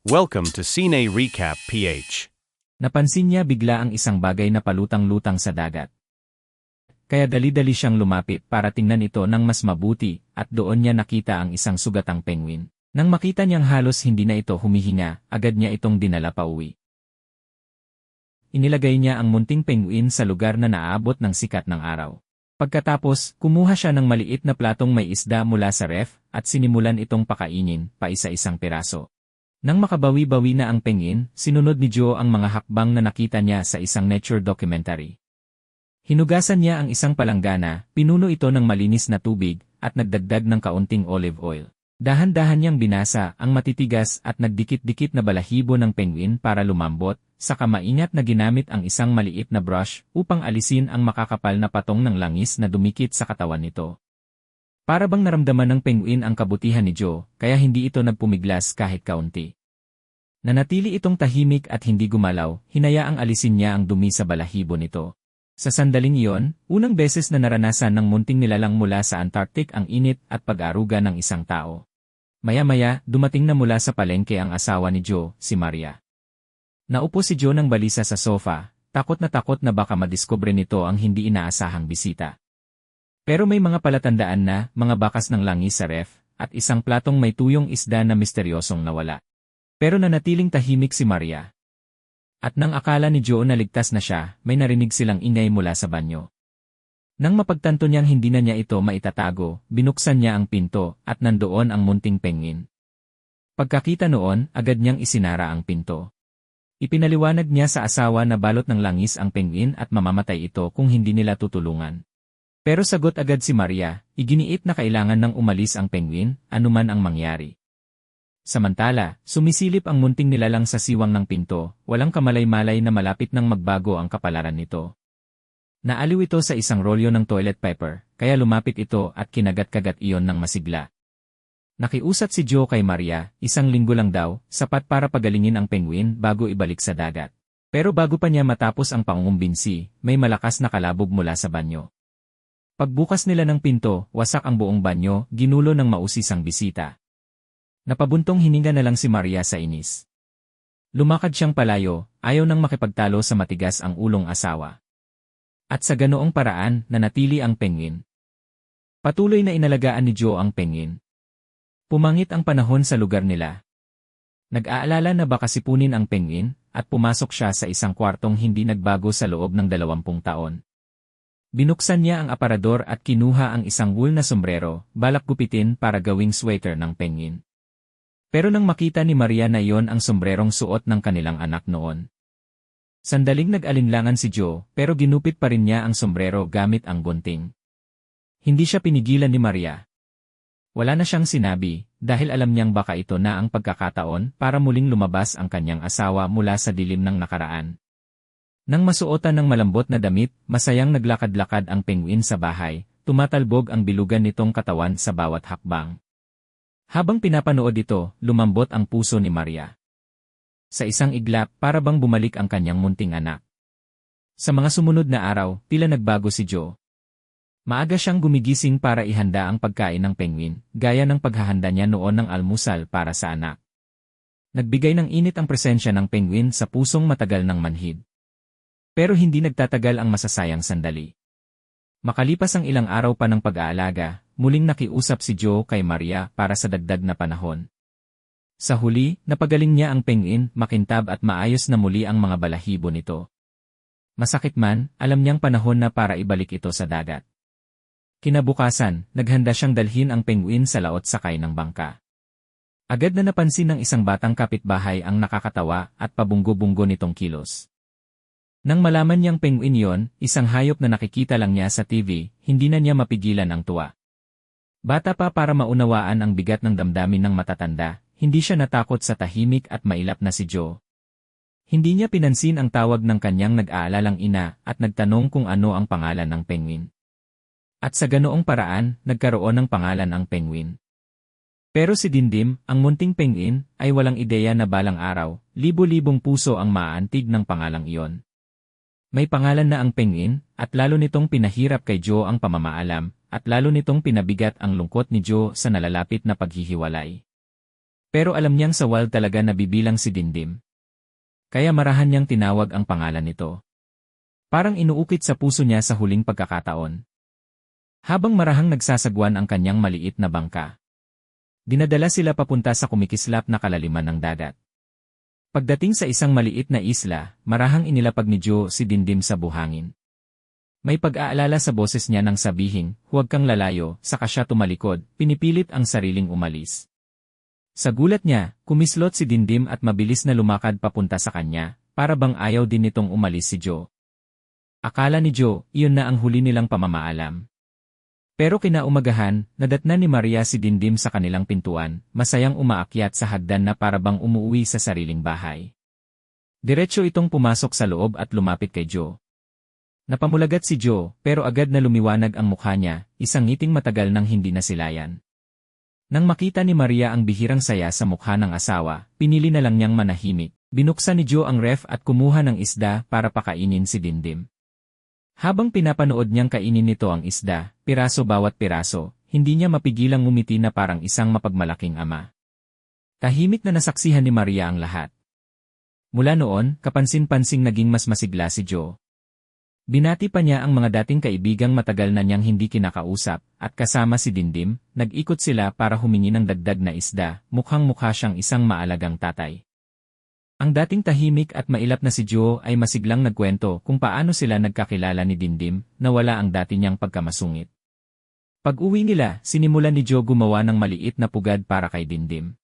Welcome to Cine Recap PH. Napansin niya bigla ang isang bagay na palutang-lutang sa dagat. Kaya dali-dali siyang lumapit para tingnan ito ng mas mabuti at doon niya nakita ang isang sugatang penguin. Nang makita niyang halos hindi na ito humihinga, agad niya itong dinala pauwi. Inilagay niya ang munting penguin sa lugar na naaabot ng sikat ng araw. Pagkatapos, kumuha siya ng maliit na platong may isda mula sa ref at sinimulan itong pakainin pa isa-isang piraso. Nang makabawi-bawi na ang penguin, sinunod ni Joe ang mga hakbang na nakita niya sa isang nature documentary. Hinugasan niya ang isang palanggana, pinuno ito ng malinis na tubig, at nagdagdag ng kaunting olive oil. Dahan-dahan niyang binasa ang matitigas at nagdikit-dikit na balahibo ng penguin para lumambot, saka maingat na ginamit ang isang maliit na brush upang alisin ang makakapal na patong ng langis na dumikit sa katawan nito. Para bang naramdaman ng penguin ang kabutihan ni Joe, kaya hindi ito nagpumiglas kahit kaunti. Nanatili itong tahimik at hindi gumalaw, hinayaang alisin niya ang dumi sa balahibo nito. Sa sandaling iyon, unang beses na naranasan ng munting nilalang mula sa Antarctic ang init at pag-aaruga ng isang tao. Maya-maya, dumating na mula sa palengke ang asawa ni Joe, si Maria. Naupo si Joe ng balisa sa sofa, takot na baka madiskubre nito ang hindi inaasahang bisita. Pero may mga palatandaan na, mga bakas ng langis sa ref, at isang platong may tuyong isda na misteryosong nawala. Pero nanatiling tahimik si Maria. At nang akala ni Joe na ligtas na siya, may narinig silang ingay mula sa banyo. Nang mapagtanto niyang hindi na niya ito maitatago, binuksan niya ang pinto at nandoon ang munting penguin. Pagkakita noon, agad niyang isinara ang pinto. Ipinaliwanag niya sa asawa na balot ng langis ang penguin at mamamatay ito kung hindi nila tutulungan. Pero sagot agad si Maria, iginiit na kailangan nang umalis ang penguin, anuman ang mangyari. Samantala, sumisilip ang munting nilalang sa siwang ng pinto, walang kamalay-malay na malapit nang magbago ang kapalaran nito. Naaliw ito sa isang rolyo ng toilet paper, kaya lumapit ito at kinagat-kagat iyon ng masigla. Nakiusap si Joe kay Maria, 1 linggo lang daw, sapat para pagalingin ang penguin bago ibalik sa dagat. Pero bago pa niya matapos ang pangungumbinsi, may malakas na kalabog mula sa banyo. Pagbukas nila ng pinto, wasak ang buong banyo, ginulo ng mausisang bisita. Napabuntong hininga na lang si Maria sa inis. Lumakad siyang palayo, ayaw nang makipagtalo sa matigas ang ulong asawa. At sa ganoong paraan, nanatili ang penguin. Patuloy na inalagaan ni Joe ang penguin. Pumangit ang panahon sa lugar nila. Nag-aalala na baka sipunin ang penguin, at pumasok siya sa isang kwartong hindi nagbago sa loob ng 20 taon. Binuksan niya ang aparador at kinuha ang isang wool na sombrero, balak gupitin para gawing sweater ng penguin. Pero nang makita ni Maria na iyon ang sombrerong suot ng kanilang anak noon. Sandaling nag-alinlangan si Joe, pero ginupit pa rin niya ang sombrero gamit ang gunting. Hindi siya pinigilan ni Maria. Wala na siyang sinabi, dahil alam niyang baka ito na ang pagkakataon para muling lumabas ang kanyang asawa mula sa dilim ng nakaraan. Nang masuotan ng malambot na damit, masayang naglakad-lakad ang penguin sa bahay, tumatalbog ang bilugan nitong katawan sa bawat hakbang. Habang pinapanood ito, lumambot ang puso ni Maria. Sa isang iglap, para bang bumalik ang kanyang munting anak. Sa mga sumunod na araw, tila nagbago si Joe. Maaga siyang gumigising para ihanda ang pagkain ng penguin, gaya ng paghahanda niya noon ng almusal para sa anak. Nagbigay ng init ang presensya ng penguin sa pusong matagal ng manhid. Pero hindi nagtatagal ang masasayang sandali. Makalipas ang ilang araw pa ng pag-aalaga, muling nakiusap si Joe kay Maria para sa dagdag na panahon. Sa huli, napagaling niya ang penguin, makintab at maayos na muli ang mga balahibo nito. Masakit man, alam niyang panahon na para ibalik ito sa dagat. Kinabukasan, naghanda siyang dalhin ang penguin sa laot sakay ng bangka. Agad na napansin ng isang batang kapitbahay ang nakakatawa at pabunggo-bunggo nitong kilos. Nang malaman niyang penguin yon, isang hayop na nakikita lang niya sa TV, hindi na niya mapigilan ang tuwa. Bata pa para maunawaan ang bigat ng damdamin ng matatanda, hindi siya natakot sa tahimik at mailap na si Joe. Hindi niya pinansin ang tawag ng kanyang nag-aalalang ina at nagtanong kung ano ang pangalan ng penguin. At sa ganoong paraan, nagkaroon ng pangalan ang penguin. Pero si Dindim, ang munting penguin, ay walang ideya na balang araw, libo-libong puso ang maaantig ng pangalang iyon. May pangalan na ang penguin, at lalo nitong pinahirap kay Joe ang pamamaalam, at lalo nitong pinabigat ang lungkot ni Joe sa nalalapit na paghihiwalay. Pero alam niyang sa wall talaga nabibilang si Dindim. Kaya marahan niyang tinawag ang pangalan nito. Parang inuukit sa puso niya sa huling pagkakataon. Habang marahang nagsasagwan ang kanyang maliit na bangka. Dinadala sila papunta sa kumikislap na kalaliman ng dagat. Pagdating sa isang maliit na isla, marahang inilapag ni Joe si Dindim sa buhangin. May pag-aalala sa boses niya nang sabihin, huwag kang lalayo, saka siya tumalikod, pinipilit ang sariling umalis. Sa gulat niya, kumislot si Dindim at mabilis na lumakad papunta sa kanya, para bang ayaw din nitong umalis si Joe. Akala ni Joe, iyon na ang huli nilang pamamaalam. Pero kinaumagahan, nadatnan ni Maria si Dindim sa kanilang pintuan, masayang umaakyat sa hagdan na para bang umuwi sa sariling bahay. Diretso itong pumasok sa loob at lumapit kay Joe. Napamulagat si Joe, pero agad na lumiwanag ang mukha niya, isang ngiting matagal nang hindi nasilayan. Nang makita ni Maria ang bihirang saya sa mukha ng asawa, pinili na lang niyang manahimik. Binuksan ni Joe ang ref at kumuha ng isda para pakainin si Dindim. Habang pinapanood niyang kainin nito ang isda, piraso bawat piraso, hindi niya mapigilang ngumiti na parang isang mapagmalaking ama. Tahimik na nasaksihan ni Maria ang lahat. Mula noon, kapansin-pansing naging mas masigla si Joe. Binati pa niya ang mga dating kaibigang matagal na niyang hindi kinakausap, at kasama si Dindim, nag-ikot sila para humingi ng dagdag na isda, mukhang-mukha siyang isang maalagang tatay. Ang dating tahimik at mailap na si Joe ay masiglang nagkwento kung paano sila nagkakilala ni Dindim, na wala ang dati niyang pagkamasungit. Pag-uwi nila, sinimulan ni Joe gumawa ng maliit na pugad para kay Dindim.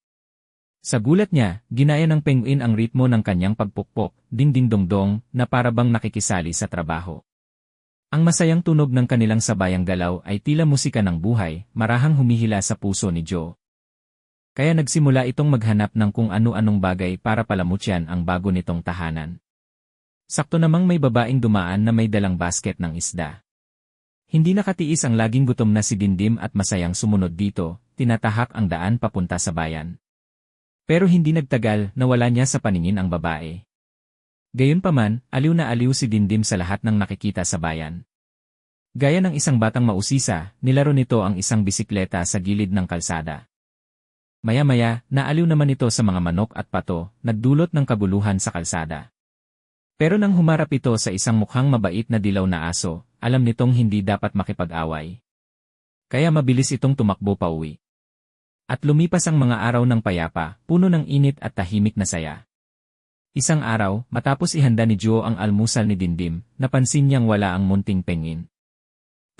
Sa gulat niya, ginaya ng penguin ang ritmo ng kanyang pagpukpok, ding-ding-dong-dong, na para bang nakikisali sa trabaho. Ang masayang tunog ng kanilang sabayang galaw ay tila musika ng buhay, marahang humihila sa puso ni Joe. Kaya nagsimula itong maghanap ng kung ano-anong bagay para palamutyan ang bago nitong tahanan. Sakto namang may babaeng dumaan na may dalang basket ng isda. Hindi nakatiis ang laging gutom na si Dindim at masayang sumunod dito, tinatahak ang daan papunta sa bayan. Pero hindi nagtagal, nawala niya sa paningin ang babae. Gayunpaman, aliw na aliw si Dindim sa lahat ng nakikita sa bayan. Gaya ng isang batang mausisa, nilaro nito ang isang bisikleta sa gilid ng kalsada. Maya-maya, naaliw naman ito sa mga manok at pato, nagdulot ng kaguluhan sa kalsada. Pero nang humarap ito sa isang mukhang mabait na dilaw na aso, alam nitong hindi dapat makipag-away. Kaya mabilis itong tumakbo pauwi. At lumipas ang mga araw ng payapa, puno ng init at tahimik na saya. Isang araw, matapos ihanda ni Joe ang almusal ni Dindim, napansin niyang wala ang munting penguin.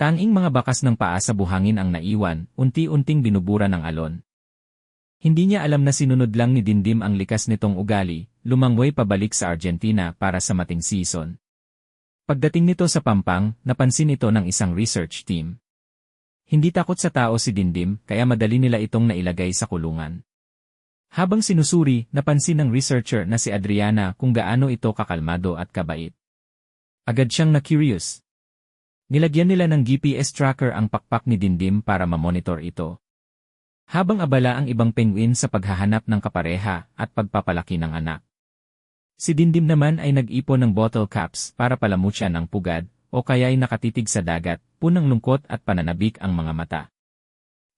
Tanging mga bakas ng paa sa buhangin ang naiwan, unti-unting binubura ng alon. Hindi niya alam na sinunod lang ni Dindim ang likas nitong ugali, lumangway pabalik sa Argentina para sa mating season. Pagdating nito sa Pampang, napansin ito ng isang research team. Hindi takot sa tao si Dindim, kaya madali nila itong nailagay sa kulungan. Habang sinusuri, napansin ng researcher na si Adriana kung gaano ito kakalmado at kabait. Agad siyang na-curious. Nilagyan nila ng GPS tracker ang pakpak ni Dindim para mamonitor ito. Habang abala ang ibang penguin sa paghahanap ng kapareha at pagpapalaki ng anak. Si Dindim naman ay nag-ipon ng bottle caps para palamutyan ang pugad, o kaya'y nakatitig sa dagat, punang lungkot at pananabik ang mga mata.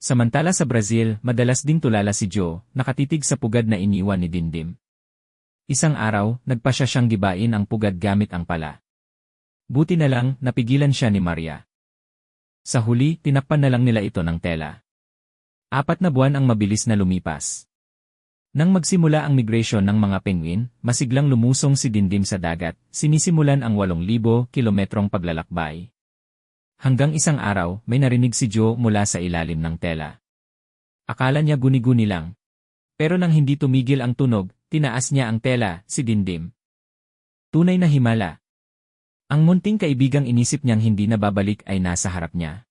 Samantala sa Brazil, madalas ding tulala si Joe, nakatitig sa pugad na iniwan ni Dindim. Isang araw, nagpasya siyang gibain ang pugad gamit ang pala. Buti na lang, napigilan siya ni Maria. Sa huli, tinakpan na lang nila ito ng tela. 4 na buwan ang mabilis na lumipas. Nang magsimula ang migration ng mga penguin, masiglang lumusong si Dindim sa dagat, sinisimulan ang 8,000 kilometrong paglalakbay. Hanggang isang araw, may narinig si Joe mula sa ilalim ng tela. Akala niya guni-guni lang. Pero nang hindi tumigil ang tunog, tinaas niya ang tela, si Dindim. Tunay na himala. Ang munting kaibigang inisip niyang hindi na babalik ay nasa harap niya.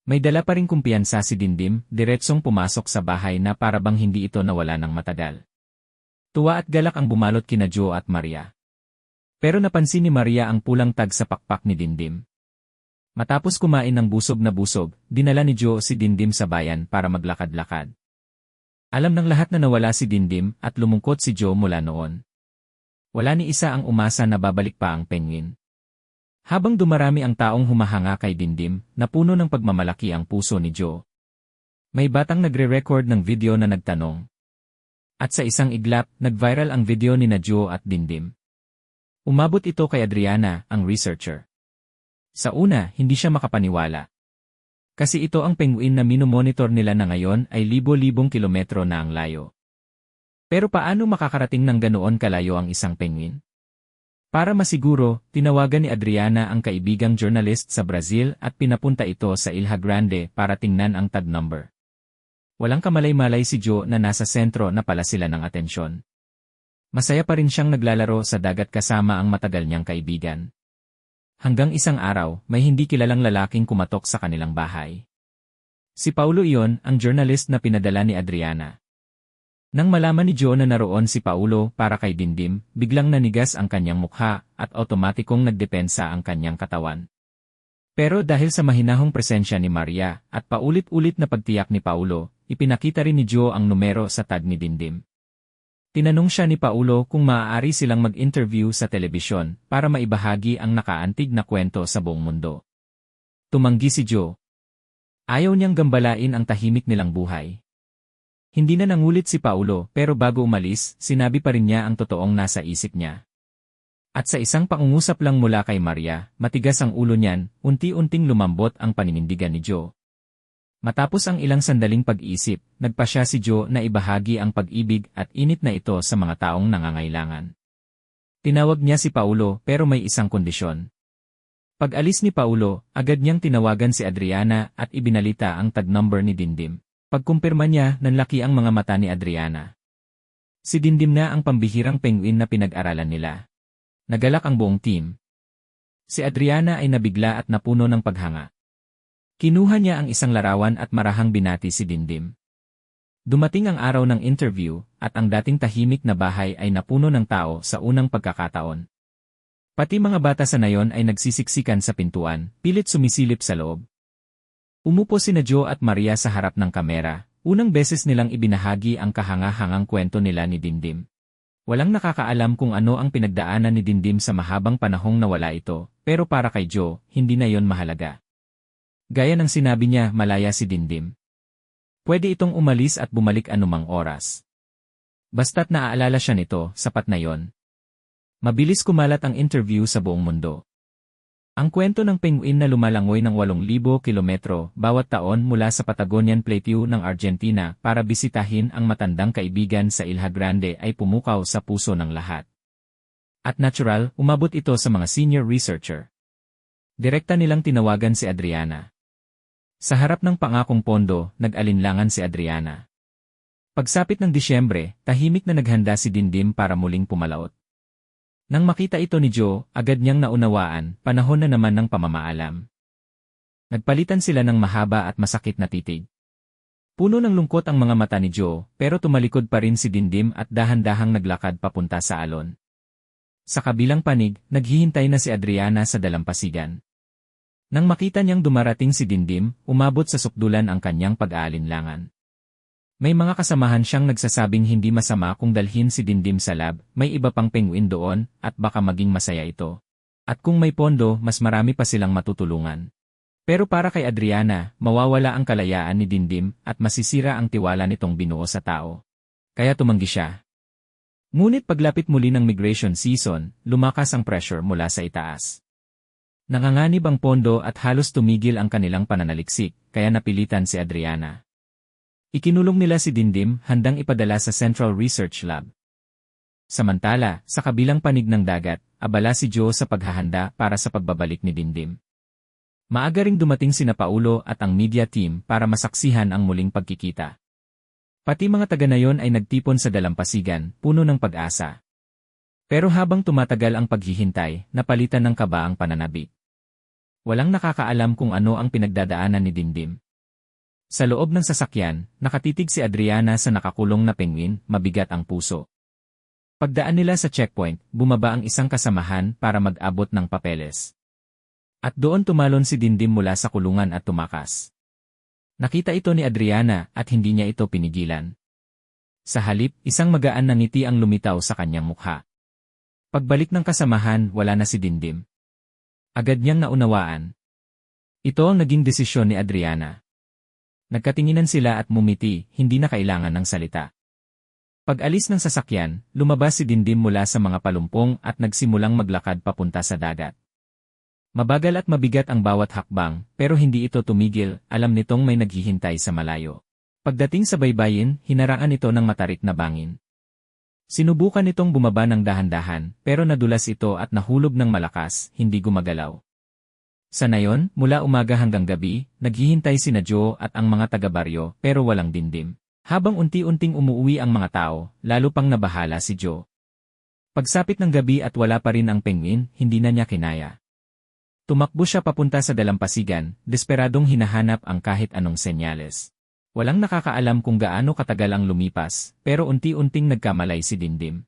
May dala pa ring kumpiyansa si Dindim, diretsong pumasok sa bahay na para bang hindi ito nawala ng matagal. Tuwa at galak ang bumalot kina Joe at Maria. Pero napansin ni Maria ang pulang tag sa pakpak ni Dindim. Matapos kumain ng busog na busog, dinala ni Joe si Dindim sa bayan para maglakad-lakad. Alam ng lahat na nawala si Dindim at lumungkot si Joe mula noon. Wala ni isa ang umasa na babalik pa ang penguin. Habang dumarami ang taong humahanga kay Dindim, napuno ng pagmamalaki ang puso ni Joe. May batang nagre-record ng video na nagtanong. At sa isang iglap, nag-viral ang video ni Joe at Dindim. Umabot ito kay Adriana, ang researcher. Sa una, hindi siya makapaniwala. Kasi ito ang penguin na minomonitor nila na ngayon ay libo-libong kilometro na ang layo. Pero paano makakarating ng ganoon kalayo ang isang penguin? Para masiguro, tinawagan ni Adriana ang kaibigang journalist sa Brazil at pinapunta ito sa Ilha Grande para tingnan ang tag number. Walang kamalay-malay si Joe na nasa sentro na pala sila ng atensyon. Masaya pa rin siyang naglalaro sa dagat kasama ang matagal niyang kaibigan. Hanggang isang araw, may hindi kilalang lalaking kumatok sa kanilang bahay. Si Paulo iyon, ang journalist na pinadala ni Adriana. Nang malaman ni Joe na naroon si Paulo para kay Dindim, biglang nanigas ang kanyang mukha at otomatikong nagdepensa ang kanyang katawan. Pero dahil sa mahinahong presensya ni Maria at paulit-ulit na pagtiyak ni Paulo, ipinakita rin ni Joe ang numero sa tag ni Dindim. Tinanong siya ni Paulo kung maaari silang mag-interview sa telebisyon para maibahagi ang nakaantig na kwento sa buong mundo. Tumanggi si Joe. Ayaw niyang gambalain ang tahimik nilang buhay. Hindi na nangulit si Paulo pero bago umalis, sinabi pa rin niya ang totoong nasa isip niya. At sa isang pangungusap lang mula kay Maria, matigas ang ulo niyan, unti-unting lumambot ang paninindigan ni Joe. Matapos ang ilang sandaling pag-isip, nagpasya si Joe na ibahagi ang pag-ibig at init na ito sa mga taong nangangailangan. Tinawag niya si Paulo pero may isang kondisyon. Pag-alis ni Paulo, agad niyang tinawagan si Adriana at ibinalita ang tag number ni Dindim. Pagkumpirma niya, nanlaki ang mga mata ni Adriana. Si Dindim na ang pambihirang penguin na pinag-aralan nila. Nagalak ang buong team. Si Adriana ay nabigla at napuno ng paghanga. Kinuha niya ang isang larawan at marahang binati si Dindim. Dumating ang araw ng interview at ang dating tahimik na bahay ay napuno ng tao sa unang pagkakataon. Pati mga bata sa nayon ay nagsisiksikan sa pintuan, pilit sumisilip sa loob. Umupo sina Joe at Maria sa harap ng kamera, unang beses nilang ibinahagi ang kahanga-hangang kwento nila ni Dindim. Walang nakakaalam kung ano ang pinagdaanan ni Dindim sa mahabang panahong nawala ito, pero para kay Joe, hindi na yon mahalaga. Gaya ng sinabi niya, malaya si Dindim. Pwede itong umalis at bumalik anumang oras. Basta't naaalala siya nito, sapat na yon. Mabilis kumalat ang interview sa buong mundo. Ang kwento ng penguin na lumalangoy ng 8,000 kilometro bawat taon mula sa Patagonian Plateau ng Argentina para bisitahin ang matandang kaibigan sa Ilha Grande ay pumukaw sa puso ng lahat. At natural, umabot ito sa mga senior researcher. Direkta nilang tinawagan si Adriana. Sa harap ng pangakong pondo, nag-alinlangan si Adriana. Pagsapit ng Disyembre, tahimik na naghanda si Dindim para muling pumalaot. Nang makita ito ni Joe, agad niyang naunawaan, panahon na naman ng pamamaalam. Nagpalitan sila ng mahaba at masakit na titig. Puno ng lungkot ang mga mata ni Joe, pero tumalikod pa rin si Dindim at dahan-dahang naglakad papunta sa alon. Sa kabilang panig, naghihintay na si Adriana sa dalampasigan. Nang makita niyang dumarating si Dindim, umabot sa sukdulan ang kanyang pag-aalinlangan. May mga kasamahan siyang nagsasabing hindi masama kung dalhin si Dindim sa lab, may iba pang penguin doon, at baka maging masaya ito. At kung may pondo, mas marami pa silang matutulungan. Pero para kay Adriana, mawawala ang kalayaan ni Dindim at masisira ang tiwala nitong binuo sa tao. Kaya tumanggi siya. Ngunit paglapit muli ng migration season, lumakas ang pressure mula sa itaas. Nanganganib ang pondo at halos tumigil ang kanilang pananaliksik, kaya napilitan si Adriana. Ikinulong nila si Dindim, handang ipadala sa Central Research Lab. Samantala, sa kabilang panig ng dagat, abala si Joe sa paghahanda para sa pagbabalik ni Dindim. Maaga ring dumating sina Paulo at ang media team para masaksihan ang muling pagkikita. Pati mga taga-nayon ay nagtipon sa dalampasigan, puno ng pag-asa. Pero habang tumatagal ang paghihintay, napalitan ng kaba ang pananabik. Walang nakakaalam kung ano ang pinagdadaanan ni Dindim. Sa loob ng sasakyan, nakatitig si Adriana sa nakakulong na penguin, mabigat ang puso. Pagdaan nila sa checkpoint, bumaba ang isang kasamahan para mag-abot ng papeles. At doon tumalon si Dindim mula sa kulungan at tumakas. Nakita ito ni Adriana at hindi niya ito pinigilan. Sa halip, isang magaan na ngiti ang lumitaw sa kanyang mukha. Pagbalik ng kasamahan, wala na si Dindim. Agad niyang naunawaan. Ito ang naging desisyon ni Adriana. Nagkatinginan sila at mumiti, hindi na kailangan ng salita. Pag-alis ng sasakyan, lumabas si Dindim mula sa mga palumpong at nagsimulang maglakad papunta sa dagat. Mabagal at mabigat ang bawat hakbang, pero hindi ito tumigil, alam nitong may naghihintay sa malayo. Pagdating sa baybayin, hinaraan ito ng matarik na bangin. Sinubukan nitong bumaba ng dahan-dahan, pero nadulas ito at nahulog ng malakas, hindi gumagalaw. Sa nayon, mula umaga hanggang gabi, naghihintay sina Joe at ang mga taga-baryo, pero walang Dindim. Habang unti-unting umuwi ang mga tao, lalo pang nabahala si Joe. Pagsapit ng gabi at wala pa rin ang penguin, hindi na niya kinaya. Tumakbo siya papunta sa dalampasigan, desperadong hinahanap ang kahit anong senyales. Walang nakakaalam kung gaano katagal ang lumipas, pero unti-unting nagkamalay si Dindim.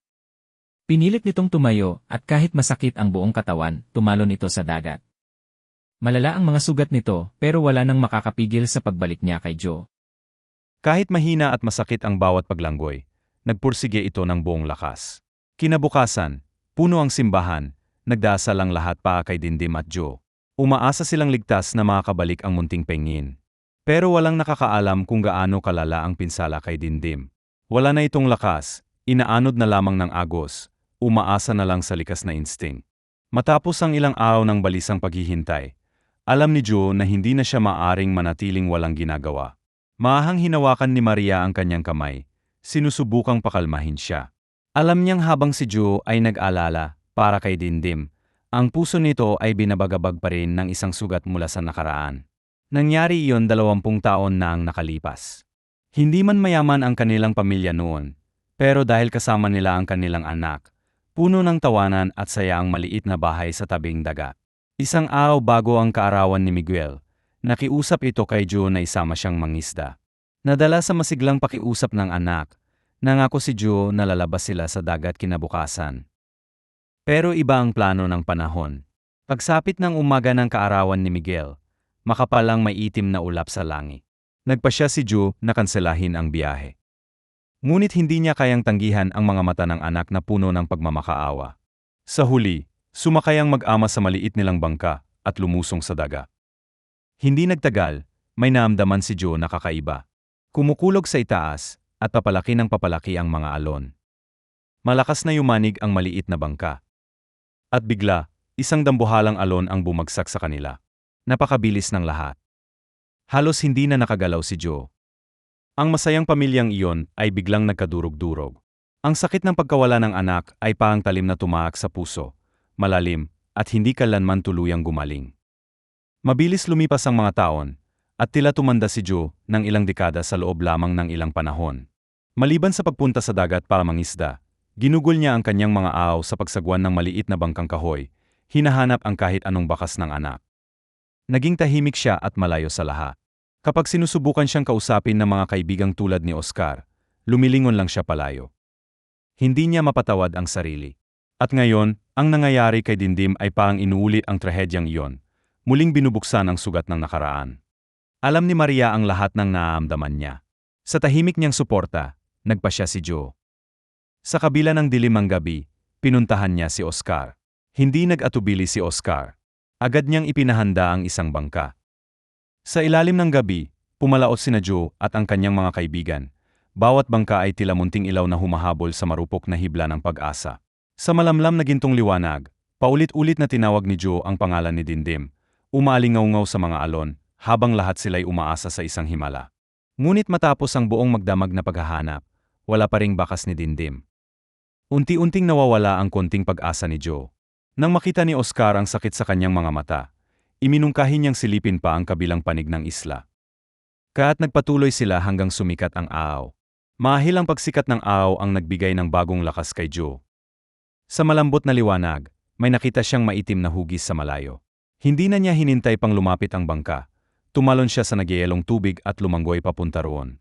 Pinilit nitong tumayo at kahit masakit ang buong katawan, tumalon ito sa dagat. Malala ang mga sugat nito, pero wala nang makakapigil sa pagbalik niya kay Joe. Kahit mahina at masakit ang bawat paglanggoy, nagpursige ito ng buong lakas. Kinabukasan, puno ang simbahan, nagdasal ang lahat para kay Dindim at Joe. Umaasa silang ligtas na makakabalik ang munting penguin. Pero walang nakakaalam kung gaano kalala ang pinsala kay Dindim. Wala na itong lakas, inaanod na lamang ng agos, umaasa na lang sa likas na instinct. Matapos ang ilang araw ng balisang paghihintay, alam ni Joe na hindi na siya maaring manatiling walang ginagawa. Maahang hinawakan ni Maria ang kanyang kamay, sinusubukang pakalmahin siya. Alam niyang habang si Joe ay nag-alala para kay Dindim, ang puso nito ay binabagabag pa rin ng isang sugat mula sa nakaraan. Nangyari iyon 20 taon na ang nakalipas. Hindi man mayaman ang kanilang pamilya noon, pero dahil kasama nila ang kanilang anak, puno ng tawanan at saya ang maliit na bahay sa tabing dagat. Isang araw bago ang kaarawan ni Miguel, nakiusap ito kay Joe na isama siyang mangisda. Nadala sa masiglang pakiusap ng anak, nangako si Joe na lalabas sila sa dagat kinabukasan. Pero iba ang plano ng panahon. Pagsapit ng umaga ng kaarawan ni Miguel, makapal ang may itim na ulap sa langit. Nagpasya si Joe na kanselahin ang biyahe. Ngunit hindi niya kayang tanggihan ang mga mata ng anak na puno ng pagmamakaawa. Sa huli, sumakay ang mag-ama sa maliit nilang bangka at lumusong sa dagat. Hindi nagtagal, may naamdaman si Joe na kakaiba. Kumukulog sa itaas at papalaki ng papalaki ang mga alon. Malakas na yumanig ang maliit na bangka. At bigla, isang dambuhalang alon ang bumagsak sa kanila. Napakabilis ng lahat. Halos hindi na nakagalaw si Joe. Ang masayang pamilyang iyon ay biglang nagkadurog-durog. Ang sakit ng pagkawala ng anak ay parang talim na tumaak sa puso, malalim, at hindi kailanman tuluyang gumaling. Mabilis lumipas ang mga taon, at tila tumanda si Joe ng ilang dekada sa loob lamang ng ilang panahon. Maliban sa pagpunta sa dagat para mangisda, ginugol niya ang kanyang mga araw sa pagsagwan ng maliit na bangkang kahoy, hinahanap ang kahit anong bakas ng anak. Naging tahimik siya at malayo sa lahat. Kapag sinusubukan siyang kausapin ng mga kaibigang tulad ni Oscar, lumilingon lang siya palayo. Hindi niya mapatawad ang sarili. At ngayon, ang nangyayari kay Dindim ay parang inuulit ang trahedyang iyon. Muling binubuksan ang sugat ng nakaraan. Alam ni Maria ang lahat ng naaamdaman niya. Sa tahimik niyang suporta, nagpasya si Joe. Sa kabila ng dilim ng gabi, pinuntahan niya si Oscar. Hindi nag-atubili si Oscar. Agad niyang ipinahanda ang isang bangka. Sa ilalim ng gabi, pumalaot sina Joe at ang kanyang mga kaibigan. Bawat bangka ay tila munting ilaw na humahabol sa marupok na hibla ng pag-asa. Sa malamlam na gintong liwanag, paulit-ulit na tinawag ni Joe ang pangalan ni Dindim. Umaalingaw-ngaw sa mga alon, habang lahat sila'y umaasa sa isang himala. Ngunit matapos ang buong magdamag na paghahanap, wala pa ring bakas ni Dindim. Unti-unting nawawala ang konting pag-asa ni Joe. Nang makita ni Oscar ang sakit sa kanyang mga mata, iminungkahi niyang silipin pa ang kabilang panig ng isla. Kaya't nagpatuloy sila hanggang sumikat ang araw. Marahil ang pagsikat ng araw ang nagbigay ng bagong lakas kay Joe. Sa malambot na liwanag, may nakita siyang maitim na hugis sa malayo. Hindi na niya hinintay pang lumapit ang bangka. Tumalon siya sa nagyayalong tubig at lumanggoy papunta roon.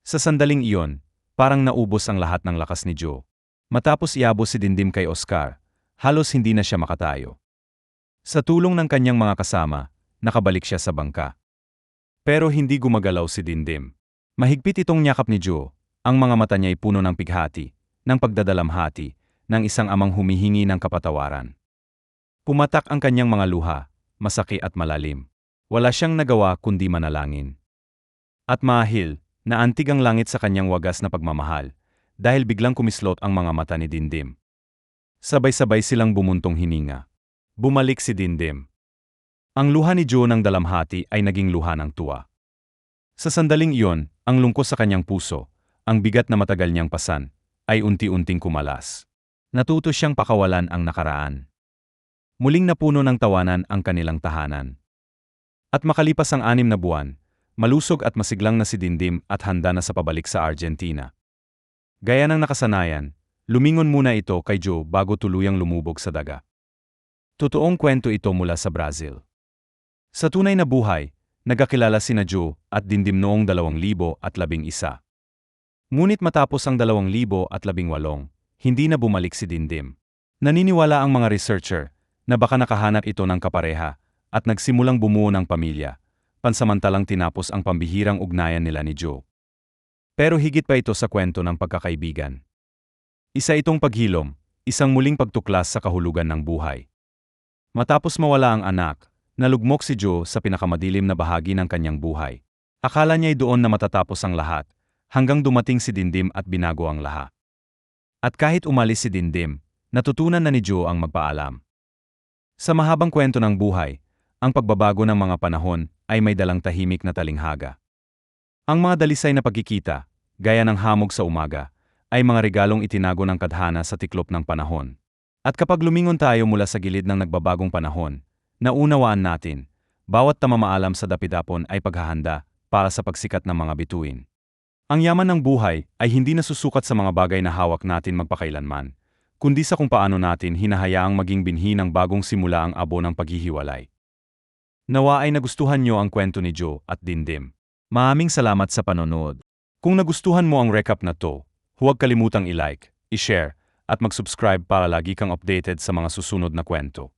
Sa sandaling iyon, parang naubos ang lahat ng lakas ni Joe. Matapos iabos si Dindim kay Oscar, halos hindi na siya makatayo. Sa tulong ng kanyang mga kasama, nakabalik siya sa bangka. Pero hindi gumagalaw si Dindim. Mahigpit itong nyakap ni Joe, ang mga mata niya ay puno ng pighati, ng pagdadalamhati, ng isang amang humihingi ng kapatawaran. Pumatak ang kanyang mga luha, masakit at malalim. Wala siyang nagawa kundi manalangin. At marahil, naantig ang langit sa kanyang wagas na pagmamahal, dahil biglang kumislot ang mga mata ni Dindim. Sabay-sabay silang bumuntong hininga. Bumalik si Dindim. Ang luha ni Joe ng dalamhati ay naging luha ng tuwa. Sa sandaling iyon, ang lungkot sa kanyang puso, ang bigat na matagal niyang pasan, ay unti-unting kumalas. Natuto siyang pakawalan ang nakaraan. Muling napuno ng tawanan ang kanilang tahanan. At makalipas ang 6 na buwan, malusog at masiglang na si Dindim at handa na sa pabalik sa Argentina. Gaya ng nakasanayan, lumingon muna ito kay Joe bago tuluyang lumubog sa daga. Totoong kwento ito mula sa Brazil. Sa tunay na buhay, nagkakilala sina Joe at Dindim noong 2011. Ngunit matapos ang 2018, hindi na bumalik si Dindim. Naniniwala ang mga researcher na baka nakahanap ito ng kapareha at nagsimulang bumuo ng pamilya, pansamantalang tinapos ang pambihirang ugnayan nila ni Joe. Pero higit pa ito sa kwento ng pagkakaibigan. Isa itong paghilom, isang muling pagtuklas sa kahulugan ng buhay. Matapos mawala ang anak, nalugmok si Joe sa pinakamadilim na bahagi ng kanyang buhay. Akala niya'y doon na matatapos ang lahat, hanggang dumating si Dindim at binago ang lahat. At kahit umalis si Dindim, natutunan na ni Joe ang magpaalam. Sa mahabang kwento ng buhay, ang pagbabago ng mga panahon ay may dalang tahimik na talinghaga. Ang mga dalisay na pagkikita, gaya ng hamog sa umaga, ay mga regalong itinago ng tadhana sa tiklop ng panahon. At kapag lumingon tayo mula sa gilid ng nagbabagong panahon, naunawaan natin, bawat tamamaalam sa dapitapon ay paghahanda para sa pagsikat ng mga bituin. Ang yaman ng buhay ay hindi nasusukat sa mga bagay na hawak natin magpakailanman, kundi sa kung paano natin hinahayaang maging binhi ng bagong simula ang abo ng paghihiwalay. Nawa ay nagustuhan nyo ang kwento ni Joe at Dindim. Maraming salamat sa panonood. Kung nagustuhan mo ang recap na to, huwag kalimutang i-like, i-share, at mag-subscribe para lagi kang updated sa mga susunod na kwento.